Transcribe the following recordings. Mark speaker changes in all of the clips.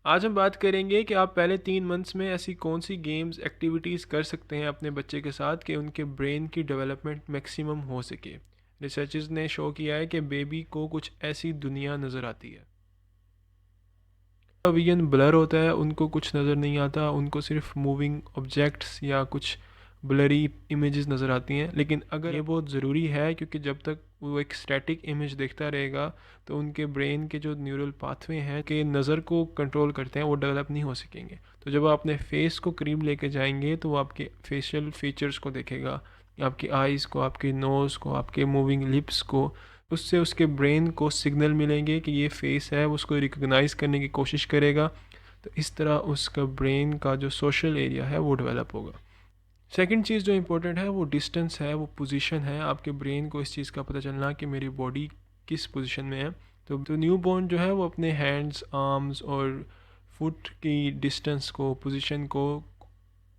Speaker 1: आज हम बात करेंगे कि आप पहले 3 मंथ्स में ऐसी कौन सी गेम्स एक्टिविटीज़ कर सकते हैं अपने बच्चे के साथ कि उनके ब्रेन की डेवलपमेंट मैक्सिमम हो सके। रिसर्चर्स ने शो किया है कि बेबी को कुछ ऐसी दुनिया नज़र आती है। विजन ब्लर होता है, उनको कुछ नज़र नहीं आता, उनको सिर्फ मूविंग ऑब्जेक्ट्स या कुछ ब्लरी इमेजेस नज़र आती हैं। लेकिन अगर ये बहुत ज़रूरी है क्योंकि जब तक वो एक स्टैटिक इमेज देखता रहेगा तो उनके ब्रेन के जो न्यूरल पाथवे हैं कि नज़र को कंट्रोल करते हैं वो डेवलप नहीं हो सकेंगे। तो जब आप अपने फेस को करीब लेके जाएंगे तो वो आपके फेशियल फीचर्स को देखेगा, आपकी आइज़ को, आपके नोज़ को, आपके मूविंग लिप्स को। उससे उसके ब्रेन को सिग्नल मिलेंगे कि ये फेस है, वो उसको रिकग्नाइज़ करने की कोशिश करेगा। तो इस तरह उसका ब्रेन का जो सोशल एरिया है वो डेवलप होगा। सेकंड चीज़ जो इम्पोर्टेंट है वो डिस्टेंस है, वो पोजीशन है। आपके ब्रेन को इस चीज़ का पता चलना कि मेरी बॉडी किस पोजीशन में है। तो न्यू बॉर्न जो है वो अपने हैंड्स, आर्म्स और फुट की डिस्टेंस को, पोजीशन को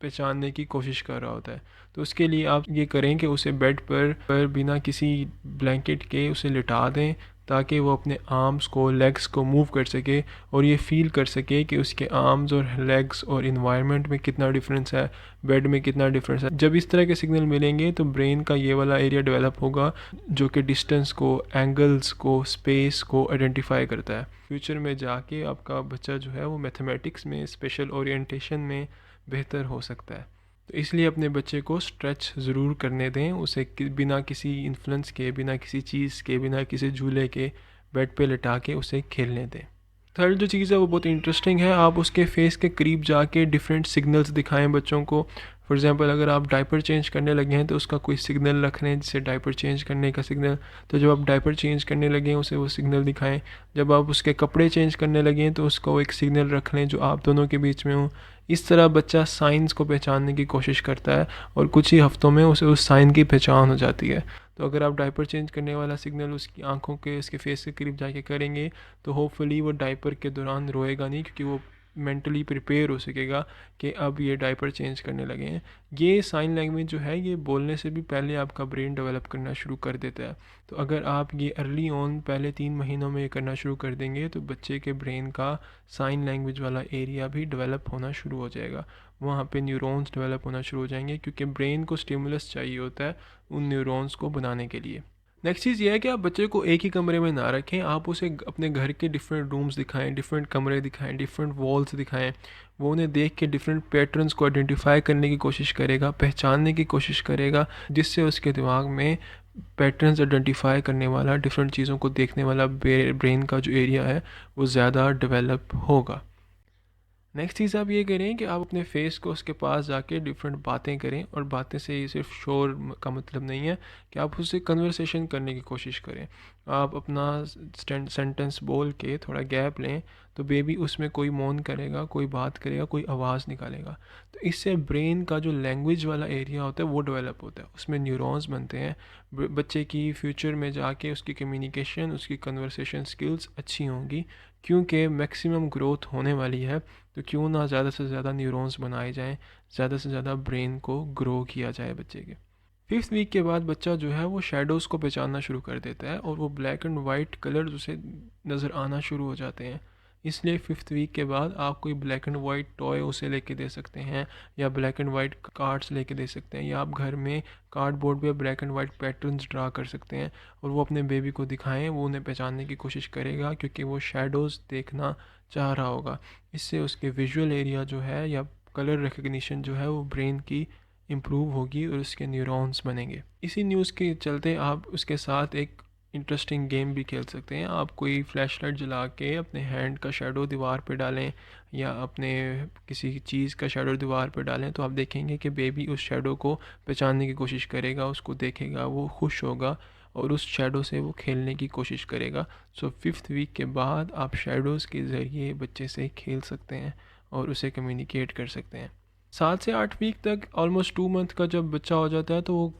Speaker 1: पहचानने की कोशिश कर रहा होता है। तो उसके लिए आप ये करें कि उसे बेड पर बिना किसी ब्लैंकेट के उसे लिटा दें ताकि वो अपने आर्म्स को, लेग्स को मूव कर सके और ये फील कर सके कि उसके आर्म्स और लेग्स और इन्वायरमेंट में कितना डिफरेंस है, बेड में कितना डिफरेंस है। जब इस तरह के सिग्नल मिलेंगे तो ब्रेन का ये वाला एरिया डेवलप होगा जो कि डिस्टेंस को, एंगल्स को, स्पेस को आइडेंटिफाई करता है। फ्यूचर में जाके आपका बच्चा जो है वो मैथमेटिक्स में, स्पेशल ओरिएंटेशन में बेहतर हो सकता है। तो इसलिए अपने बच्चे को स्ट्रेच ज़रूर करने दें, उसे बिना किसी इन्फ्लुएंस के, बिना किसी चीज़ के, बिना किसी झूले के बेड पे लिटा के उसे खेलने दें। थर्ड जो चीज़ है वो बहुत इंटरेस्टिंग है, आप उसके फेस के करीब जाके डिफरेंट सिग्नल्स दिखाएं बच्चों को। फॉर एग्जांपल अगर आप डायपर चेंज करने लगे हैं तो उसका कोई सिग्नल रख लें जिससे डायपर चेंज करने का सिग्नल। तो जब आप डायपर चेंज करने लगे हैं उसे वो सिग्नल दिखाएं। जब आप उसके कपड़े चेंज करने लगे हैं तो उसका वो एक सिग्नल रख लें जो आप दोनों के बीच में हो। इस तरह बच्चा साइंस को पहचानने की कोशिश करता है और कुछ ही हफ्तों में उसे उस साइन की पहचान हो जाती है। तो अगर आप डायपर चेंज करने वाला सिग्नल उसकी आंखों के, उसके फेस के करीब जाके करेंगे तो होपफुली वो डायपर के दौरान रोएगा नहीं क्योंकि वो मेंटली प्रिपेयर हो सकेगा कि अब ये डायपर चेंज करने लगे हैं। ये साइन लैंग्वेज जो है ये बोलने से भी पहले आपका ब्रेन डेवलप करना शुरू कर देता है। तो अगर आप ये अर्ली ऑन पहले 3 महीनों में ये करना शुरू कर देंगे तो बच्चे के ब्रेन का साइन लैंग्वेज वाला एरिया भी डेवलप होना शुरू हो जाएगा। वहाँ पे न्यूरॉन्स डेवलप होना शुरू हो जाएंगे क्योंकि ब्रेन को स्टिमुलस चाहिए होता है उन न्यूरॉन्स को बनाने के लिए। नेक्स्ट चीज़ ये है कि आप बच्चे को एक ही कमरे में ना रखें, आप उसे अपने घर के डिफरेंट रूम्स दिखाएं, डिफरेंट कमरे दिखाएं, डिफरेंट वॉल्स दिखाएं। वो उन्हें देख के डिफरेंट पैटर्न्स को आइडेंटिफाई करने की कोशिश करेगा, पहचानने की कोशिश करेगा, जिससे उसके दिमाग में पैटर्न्स आइडेंटिफाई करने वाला, डिफरेंट चीज़ों को देखने वाला ब्रेन का जो एरिया है वो ज़्यादा डेवलप होगा। नेक्स्ट चीज़ आप ये करें कि आप अपने फेस को उसके पास जाके डिफरेंट बातें करें, और बातें से ये सिर्फ शोर का मतलब नहीं है कि आप उससे कन्वर्सेशन करने की कोशिश करें। आप अपना सेंटेंस बोल के थोड़ा गैप लें तो बेबी उसमें कोई मौन करेगा, कोई बात करेगा, कोई आवाज़ निकालेगा। तो इससे ब्रेन का जो लैंग्वेज वाला एरिया होता है वो डेवलप होता है, उसमें न्यूरॉन्स बनते हैं। बच्चे की फ्यूचर में जाके उसकी कम्युनिकेशन, उसकी कन्वर्सेशन स्किल्स अच्छी होंगी क्योंकि मैक्सिमम ग्रोथ होने वाली है। तो क्यों ना ज़्यादा से ज़्यादा न्यूरॉन्स बनाए जाएं, ज़्यादा से ज़्यादा ब्रेन को ग्रो किया जाए बच्चे के। 5th वीक के बाद बच्चा जो है वो शेडोज़ को पहचानना शुरू कर देता है और वो ब्लैक एंड वाइट कलर्स उसे नज़र आना शुरू हो जाते हैं। इसलिए 5th वीक के बाद आप कोई ब्लैक एंड वाइट टॉय उसे लेके दे सकते हैं, या ब्लैक एंड वाइट कार्ड्स लेके दे सकते हैं, या आप घर में कार्डबोर्ड पे black and white patterns draw कर सकते हैं और वो अपने बेबी को दिखाएं। वो उन्हें पहचानने की कोशिश करेगा क्योंकि वो शेडोज़ देखना चाह रहा होगा। इससे उसके विजुअल एरिया जो है या कलर रिकग्निशन जो है वो ब्रेन की इम्प्रूव होगी और उसके न्यूरॉन्स बनेंगे। इसी न्यूज़ के चलते आप उसके साथ एक इंटरेस्टिंग गेम भी खेल सकते हैं। आप कोई फ्लैश लाइट जला के अपने हैंड का शेडो दीवार पे डालें या अपने किसी चीज़ का शेडो दीवार पे डालें तो आप देखेंगे कि बेबी उस शेडो को पहचानने की कोशिश करेगा, उसको देखेगा, वो खुश होगा और उस शेडो से वो खेलने की कोशिश करेगा। सो 5th वीक के बाद आप शेडोज़ के ज़रिए बच्चे से खेल सकते हैं और उसे कम्युनिकेट कर सकते हैं। 7 से 8 वीक तक, ऑलमोस्ट 2 मंथ का जब बच्चा हो जाता है तो वो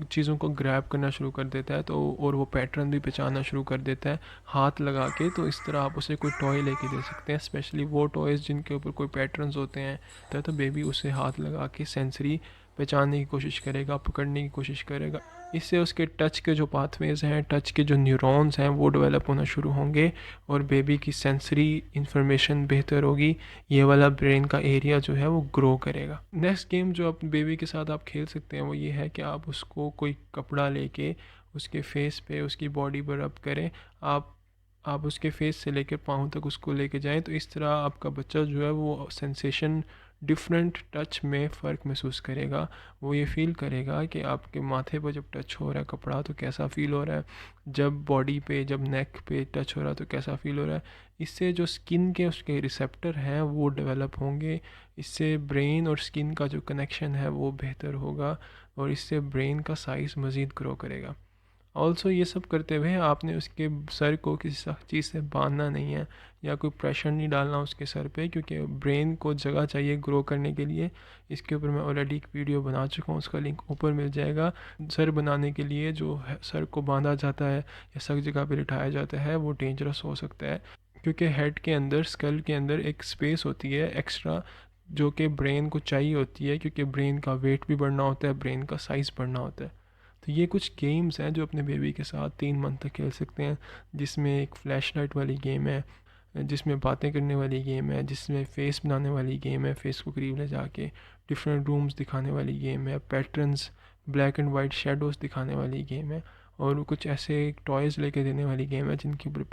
Speaker 1: चीज़ों को ग्रैब करना शुरू कर देता है, तो और वो पैटर्न भी पहचानना शुरू कर देता है हाथ लगा के। तो इस तरह आप उसे कोई टॉय लेके दे सकते हैं, स्पेशली वो टॉयज़ जिनके ऊपर कोई पैटर्न्स होते हैं। तो बेबी उसे हाथ लगा के सेंसरी पहचानने की कोशिश करेगा, पकड़ने की कोशिश करेगा। इससे उसके टच के जो पाथवेज़ हैं, टच के जो न्यूरॉन्स हैं वो डेवलप होना शुरू होंगे और बेबी की सेंसरी इंफॉर्मेशन बेहतर होगी। ये वाला ब्रेन का एरिया जो है वो ग्रो करेगा। नेक्स्ट गेम जो आप बेबी के साथ आप खेल सकते हैं वो ये है कि आप उसको कोई कपड़ा लेके उसके फेस पे, उसकी बॉडी पर रब करें। आप उसके फेस से लेकर पाँव तक उसको लेके जाएं, तो इस तरह आपका बच्चा जो है वो सेंसेशन डिफरेंट टच में फ़र्क महसूस करेगा। वो ये फील करेगा कि आपके माथे पर जब टच हो रहा है कपड़ा तो कैसा फ़ील हो रहा है, जब बॉडी पे, जब नेक पे टच हो रहा है तो कैसा फ़ील हो रहा है। इससे जो स्किन के उसके रिसेप्टर हैं वो डेवलप होंगे। इससे ब्रेन और स्किन का जो कनेक्शन है वो बेहतर होगा और इससे ब्रेन का साइज़ मज़ीद ग्रो करेगा। ऑल्सो ये सब करते हुए आपने उसके सर को किसी चीज़ से बांधना नहीं है या कोई प्रेशर नहीं डालना उसके सर पे, क्योंकि ब्रेन को जगह चाहिए ग्रो करने के लिए। इसके ऊपर मैं ऑलरेडी एक वीडियो बना चुका हूँ, उसका लिंक ऊपर मिल जाएगा। सर बनाने के लिए जो है सर को बांधा जाता है या सर जगह पे लिटाया जाता है वो डेंजरस हो सकता है, क्योंकि हेड के अंदर, स्कल के अंदर एक स्पेस होती है एक्स्ट्रा जो कि ब्रेन को चाहिए होती है, क्योंकि ब्रेन का वेट भी बढ़ना होता है, ब्रेन का साइज़ बढ़ना होता है। तो ये कुछ गेम्स हैं जो अपने बेबी के साथ 3 मंथ तक खेल सकते हैं, जिसमें एक फ्लैश लाइट वाली गेम है, जिसमें बातें करने वाली गेम है, जिसमें फेस बनाने वाली गेम है, फेस को करीब ले जाके डिफरेंट रूम्स दिखाने वाली गेम है, patterns, black and white shadows दिखाने वाली गेम है, और कुछ ऐसे टॉयज़ लेके देने वाली गेम है जिनके ऊपर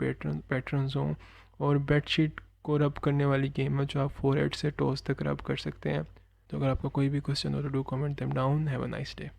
Speaker 1: पैटर्न्स हों, और बेडशीट को रब करने वाली गेम है जो आप फोरहेड से टोज तक रब कर सकते हैं। तो अगर आपका कोई भी क्वेश्चन हो तो do comment them down. Have a nice day.